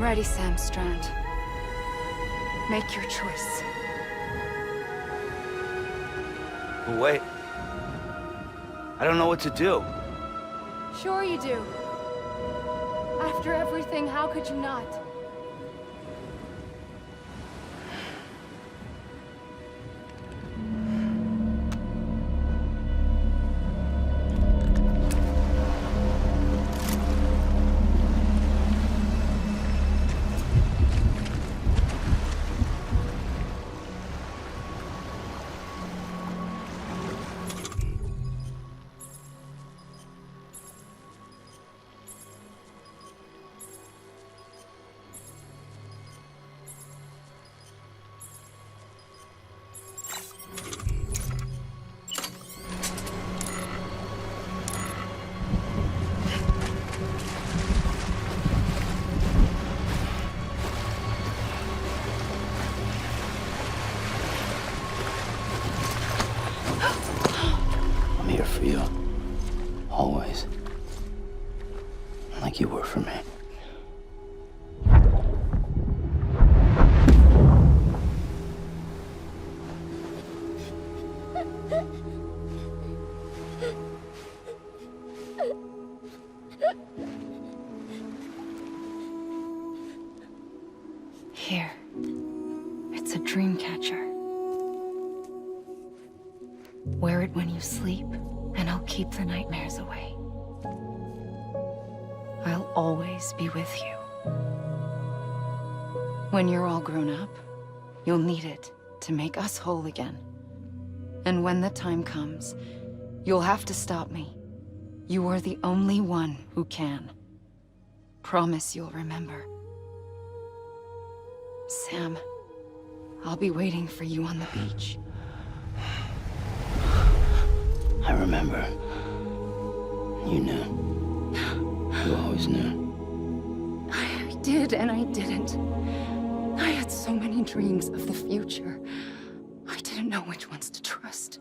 I'm ready, Sam Strand. Make your choice. But wait. I don't know what to do. Sure you do. After everything, how could you not? I'm here for you. Always. Like you were for me. Here. It's a dream catcher. Wear it when you sleep, and I'll keep the nightmares away. I'll always be with you. When you're all grown up, you'll need it to make us whole again. And when the time comes, you'll have to stop me. You are the only one who can. Promise you'll remember. Sam, I'll be waiting for you on the beach. I remember. You knew. You always knew. I did and I didn't. I had so many dreams of the future. I didn't know which ones to trust.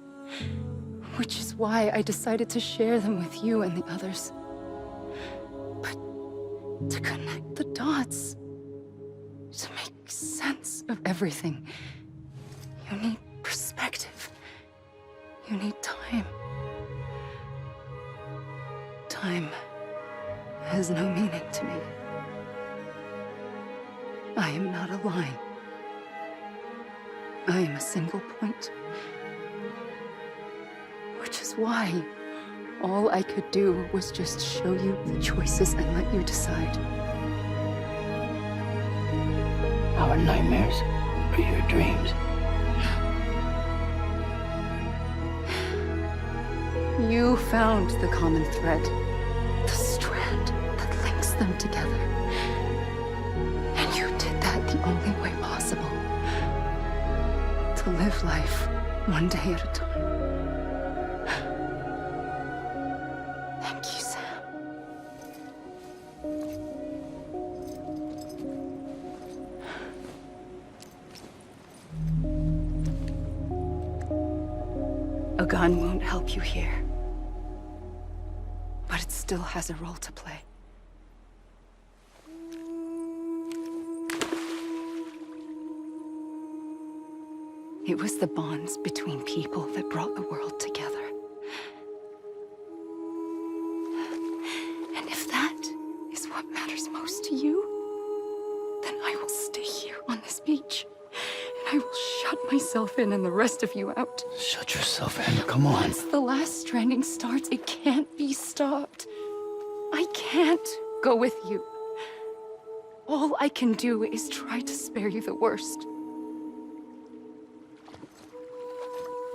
Which is why I decided to share them with you and the others. But to connect the dots, to make sense of everything, you need perspective. You need time. Time has no meaning to me. I am not a line. I am a single point. Which is why all I could do was just show you the choices and let you decide. Our nightmares are your dreams. You found the common thread, the strand that links them together. And you did that the only way possible. To live life one day at a time. Thank you, Sam. A gun won't help you here. But it still has a role to play. It was the bonds between people that brought the world together. And if that is what matters most to you, then I will stay here on this beach. And I will shut myself in and the rest of you out. Shut yourself in, come on. Once the last stranding starts, it can't be stopped. I can't go with you. All I can do is try to spare you the worst.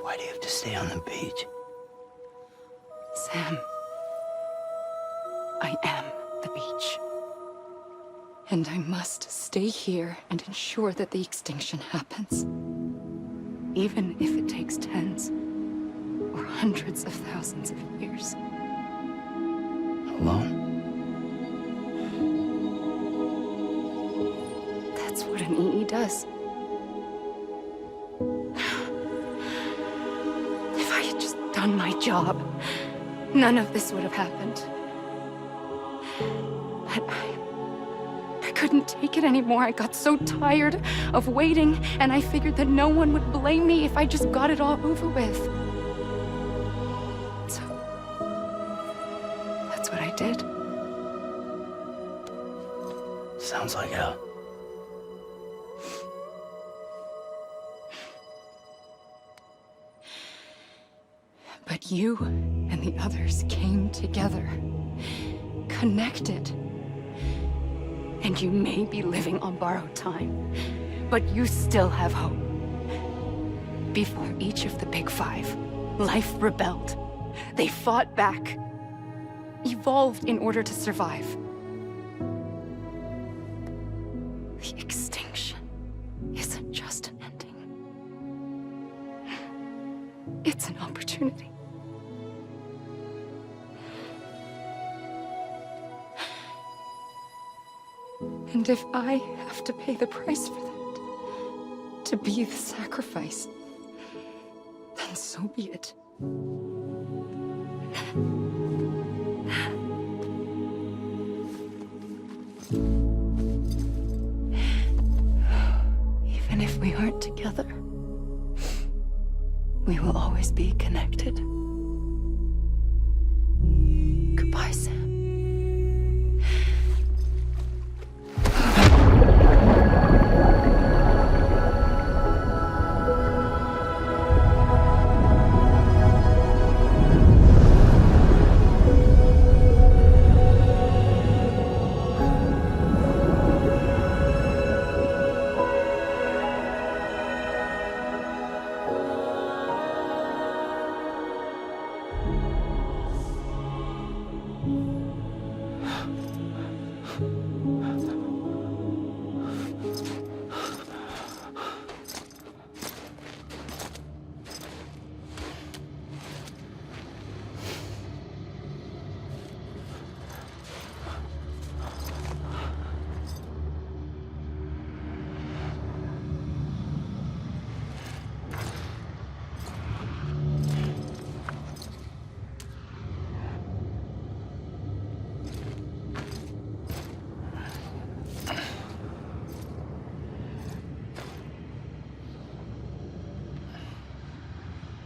Why do you have to stay on the beach? Sam, I am the beach. And I must stay here and ensure that the extinction happens. Even if it takes tens or hundreds of thousands of years. Alone? That's what an EE does. If I had just done my job, none of this would have happened. But I couldn't take it anymore. I got so tired of waiting, and I figured that no one would blame me if I just got it all over with. So, that's what I did. Sounds like hell. But you and the others came together, connected. And you may be living on borrowed time, but you still have hope. Before each of the Big Five, life rebelled. They fought back, evolved in order to survive. The extinction isn't just an ending. It's an opportunity. And if I have to pay the price for that, to be the sacrifice, then so be it. Even if we aren't together, we will always be connected. Goodbye, Sam.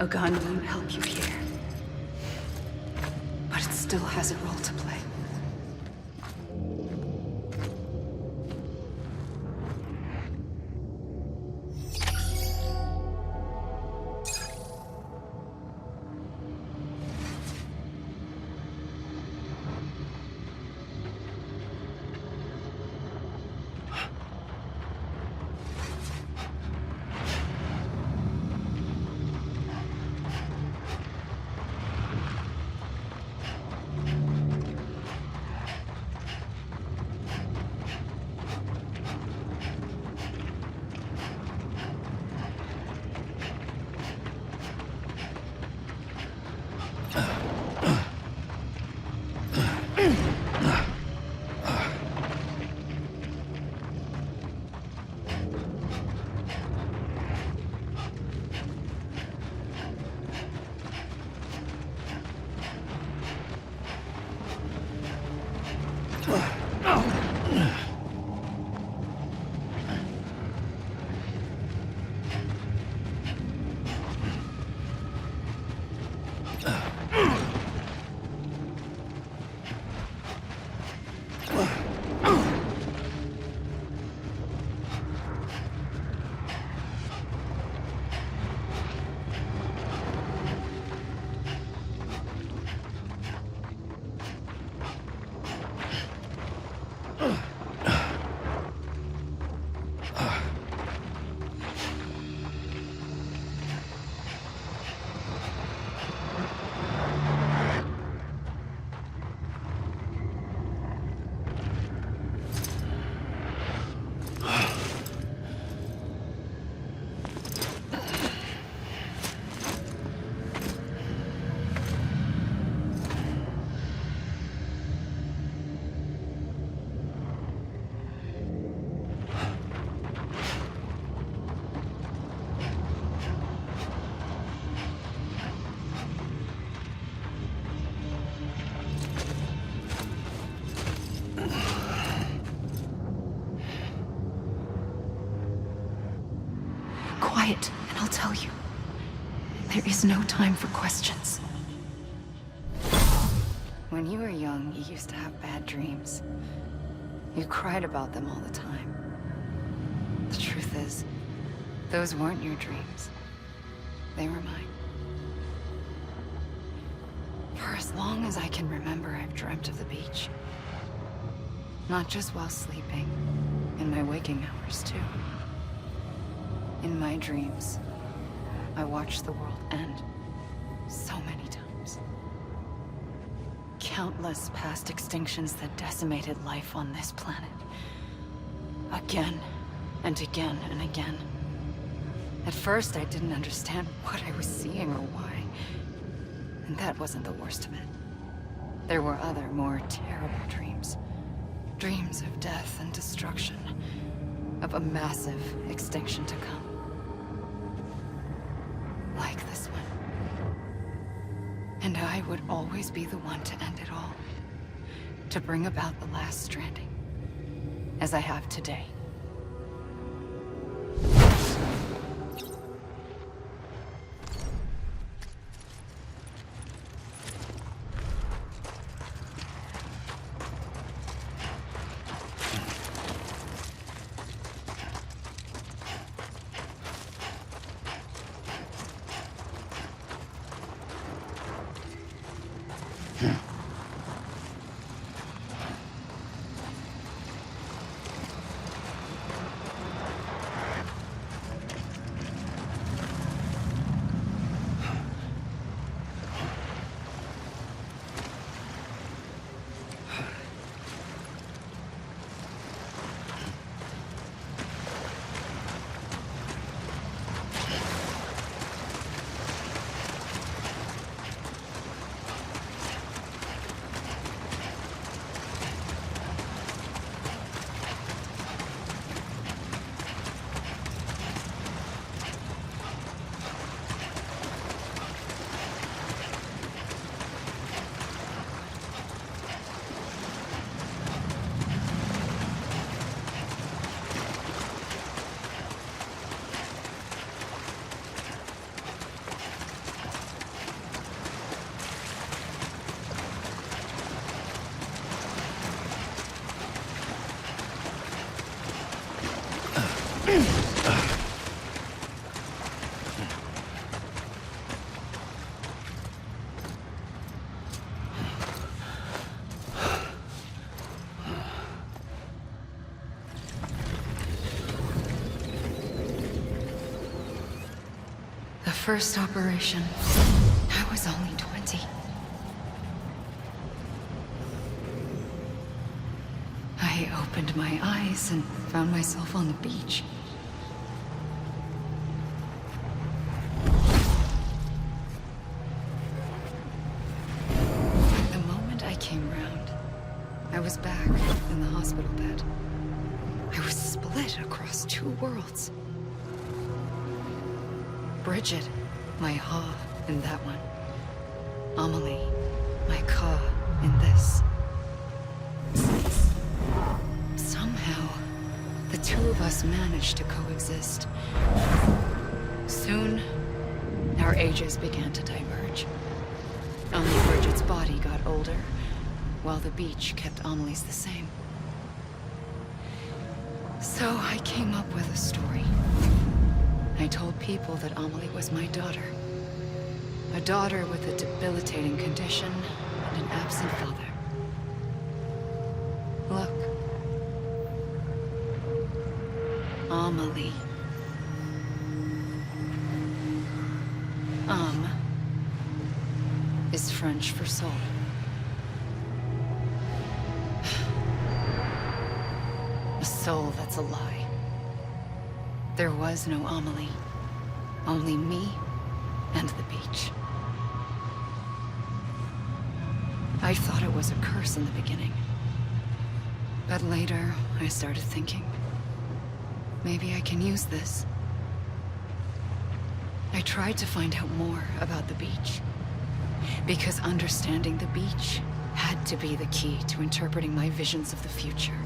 A gun won't help you here, but it still has a role to play. quiet, and I'll tell you. There is no time for questions. When you were young, you used to have bad dreams. You cried about them all the time. The truth is, those weren't your dreams. They were mine. For as long as I can remember, I've dreamt of the beach. Not just while sleeping, in my waking hours too. In my dreams, I watched the world end so many times. Countless past extinctions that decimated life on this planet. Again, and again, and again. At first, I didn't understand what I was seeing or why. And that wasn't the worst of it. There were other, more terrible dreams. Dreams of death and destruction. Of a massive extinction to come. Like this one. And I would always be the one to end it all. To bring about the last stranding. As I have today. The first operation, I was only 20. I opened my eyes and found myself on the beach. The moment I came round, I was back in the hospital bed. I was split across two worlds. Bridget, my Ha in that one. Amelie, my Ka in this. Somehow, the two of us managed to coexist. Soon, our ages began to diverge. Only Bridget's body got older, while the beach kept Amelie's the same. So I came up with a story. I told people that Amelie was my daughter. A daughter with a debilitating condition and an absent father. Look. Amelie. Is French for soul. A soul that's a lie. There was no Amelie. Only me and the beach. I thought it was a curse in the beginning. But later, I started thinking, maybe I can use this. I tried to find out more about the beach. Because understanding the beach had to be the key to interpreting my visions of the future.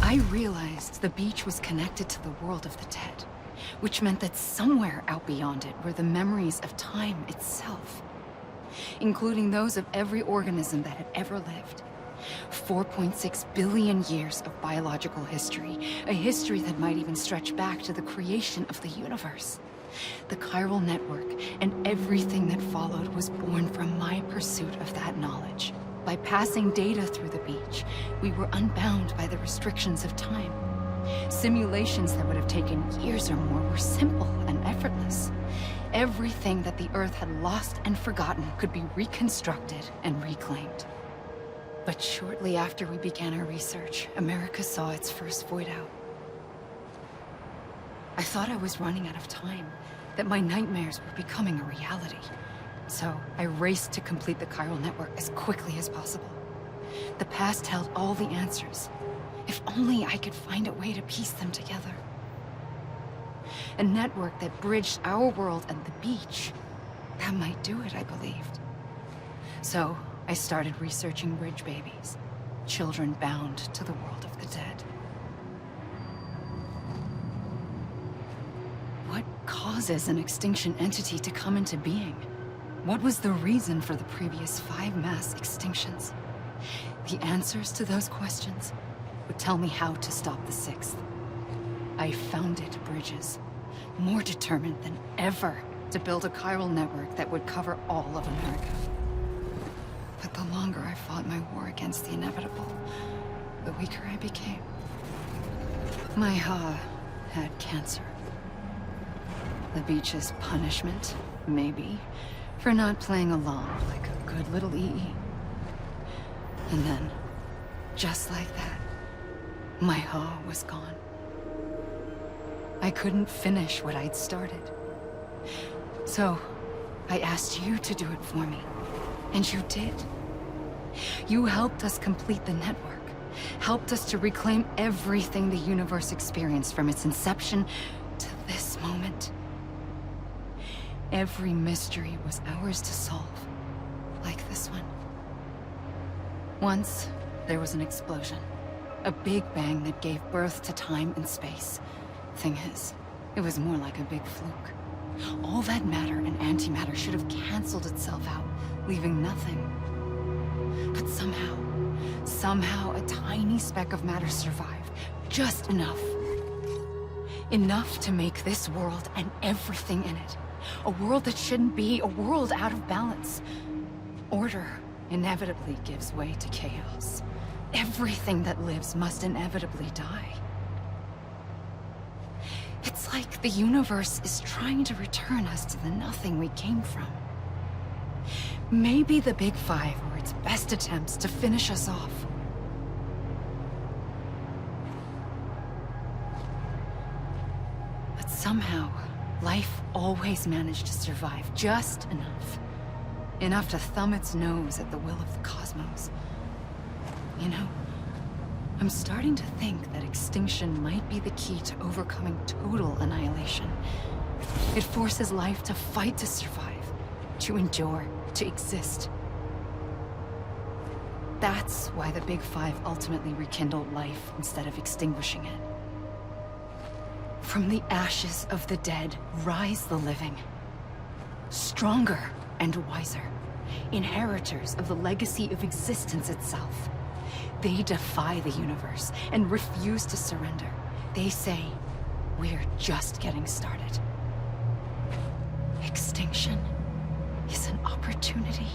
I realized the beach was connected to the world of the dead, which meant that somewhere out beyond it were the memories of time itself, including those of every organism that had ever lived. 4.6 billion years of biological history, a history that might even stretch back to the creation of the universe. The chiral network and everything that followed was born from my pursuit of that knowledge. By passing data through the beach, we were unbound by the restrictions of time. Simulations that would have taken years or more were simple and effortless. Everything that the Earth had lost and forgotten could be reconstructed and reclaimed. But shortly after we began our research, America saw its first void out. I thought I was running out of time, that my nightmares were becoming a reality. So I raced to complete the chiral network as quickly as possible. The past held all the answers. If only I could find a way to piece them together. A network that bridged our world and the beach. That might do it, I believed. So I started researching bridge babies, children bound to the world of the dead. What causes an extinction entity to come into being? What was the reason for the previous 5 mass extinctions? The answers to those questions would tell me how to stop the 6th. I founded bridges, more determined than ever to build a chiral network that would cover all of America. But the longer I fought my war against the inevitable, the weaker I became. My Ha had cancer. The beach's punishment, maybe, for not playing along like a good little EE. And then, just like that, my Ha was gone. I couldn't finish what I'd started. So, I asked you to do it for me. And you did. You helped us complete the network. Helped us to reclaim everything the universe experienced from its inception to this moment. Every mystery was ours to solve, like this one. Once, there was an explosion. A big bang that gave birth to time and space. Thing is, it was more like a big fluke. All that matter and antimatter should have canceled itself out, leaving nothing. But somehow a tiny speck of matter survived. Just enough. Enough to make this world and everything in it. A world that shouldn't be, a world out of balance. Order inevitably gives way to chaos. Everything that lives must inevitably die. It's like the universe is trying to return us to the nothing we came from. Maybe the Big Five were its best attempts to finish us off. But somehow, life always managed to survive just enough. Enough to thumb its nose at the will of the cosmos. You know, I'm starting to think that extinction might be the key to overcoming total annihilation. It forces life to fight to survive, to endure, to exist. That's why the Big Five ultimately rekindled life instead of extinguishing it. From the ashes of the dead, rise the living. Stronger and wiser. Inheritors of the legacy of existence itself. They defy the universe and refuse to surrender. They say, we're just getting started. Extinction is an opportunity.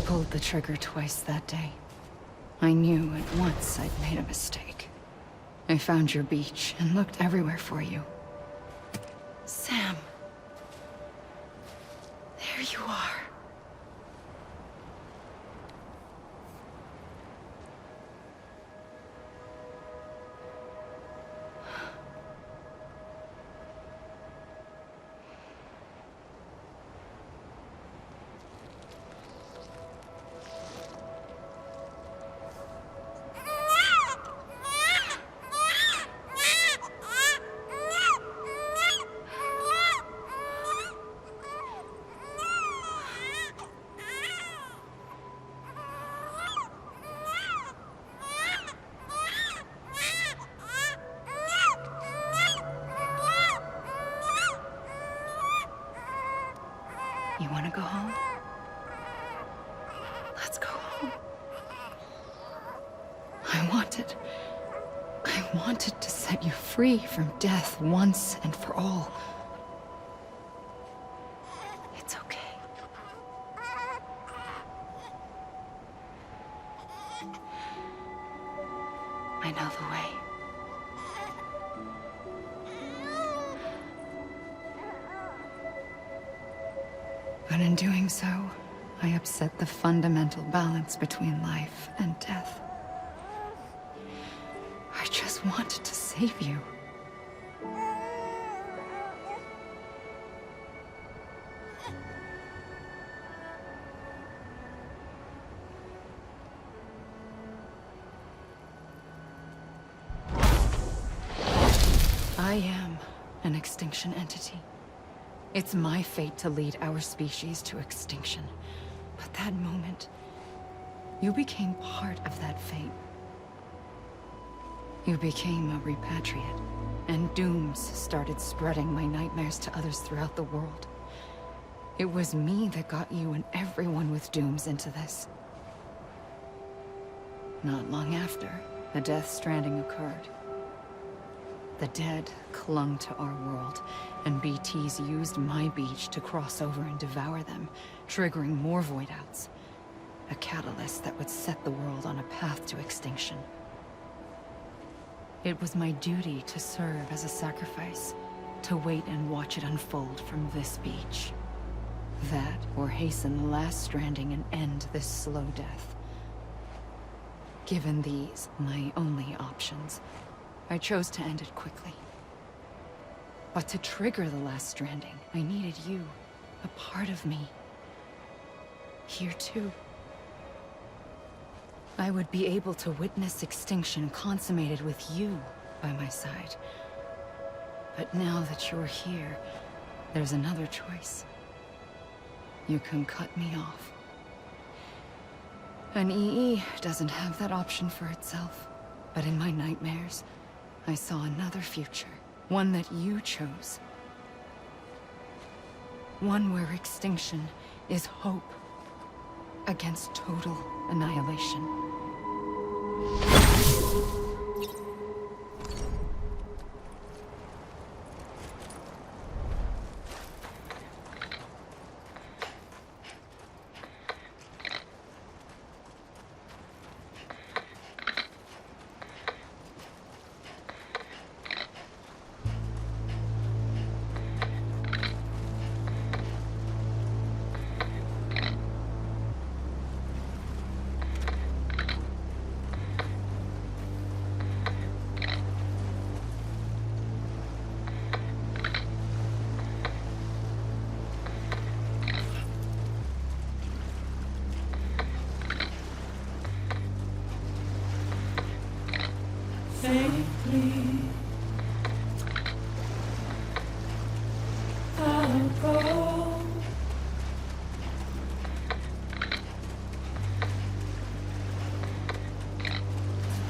pulled the trigger twice that day. I knew at once I'd made a mistake. I found your beach and looked everywhere for you. Sam. There you are. You want to go home? Let's go home. I wanted to set you free from death once and for all. It's okay. I know the way. But in doing so, I upset the fundamental balance between life and death. I just wanted to save you. I am an extinction entity. It's my fate to lead our species to extinction. But that moment, you became part of that fate. You became a repatriate, and dooms started spreading my nightmares to others throughout the world. It was me that got you and everyone with dooms into this. Not long after, the Death Stranding occurred. The dead clung to our world, and BTs used my beach to cross over and devour them, triggering more void outs. A catalyst that would set the world on a path to extinction. It was my duty to serve as a sacrifice, to wait and watch it unfold from this beach. That, or hasten the last stranding and end this slow death. Given these, my only options, I chose to end it quickly. But to trigger the last stranding, I needed you, a part of me. Here too. I would be able to witness extinction consummated with you by my side. But now that you're here, there's another choice. You can cut me off. An EE doesn't have that option for itself. But in my nightmares, I saw another future. One that you chose. One where extinction is hope against total annihilation. Safely, I'll go.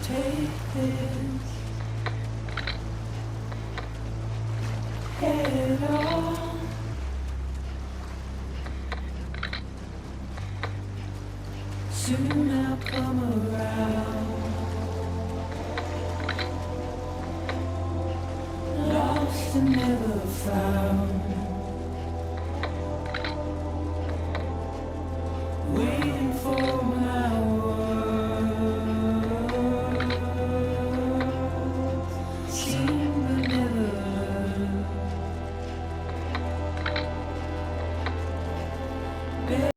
Take this head on. Soon I'll come around. Lost and never found.